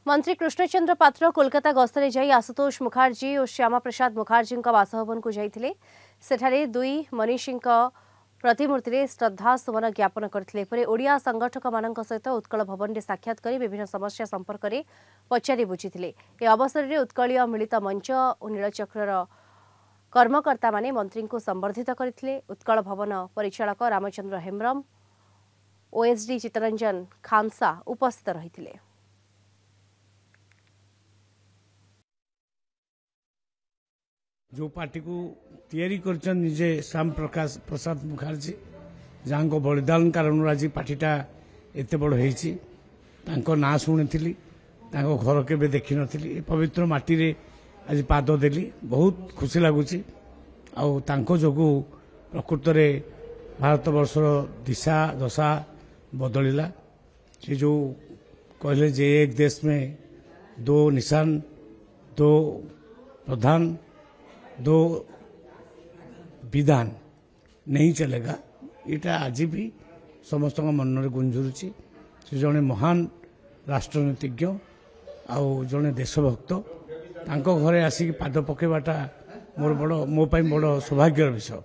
मंत्री कृष्णचंद्र पात्र कोलकाता गस्तरे जाई आशुतोष मुखर्जी और श्यामा प्रसाद मुखर्जी बासभवन को जाइथिले। सेठारे दुई मनीषी प्रतिमूर्ति में श्रद्धा सुमन ज्ञापन करते। ओडिया संगठक मान सहित उत्कल भवन में साक्षात कर विभिन्न समस्या संपर्क में पचारि बुझीथिले। ए अवसर में उत्कलीय मिलित मंच और नीलचक्र कर्मकर्ता माने मंत्री को संबर्धित करथिले। उत्कल भवन परिचालक रामचंद्र हेम्ब्रम ओएसडी चित्तरंजन खानसा उपस्थित रहिथिले। जो पार्टी को तैयारी कर निजे श्याम प्रसाद मुखर्जी जहाँ को बलिदान कारण आज पार्टीटा एत बड़ हो ना शुणी घर के देखी नी पवित्र माटी रे आज पाद देली बहुत खुशी लगुच जो प्रकृत में भारत वर्षर दिशा दशा बदलिला। से जो कहले जे एक देश में दो निशान दो प्रधान दो विधान नहीं चलेगा इटा आज भी समस्त मन में गुंजुरुची। से जड़े महान राष्ट्रनीतिज्ञ आउ जड़े देशभक्त तांको घरे आसिक पाद पकेबाटा मोर बड़ मो बड़ सौभाग्यर विषय।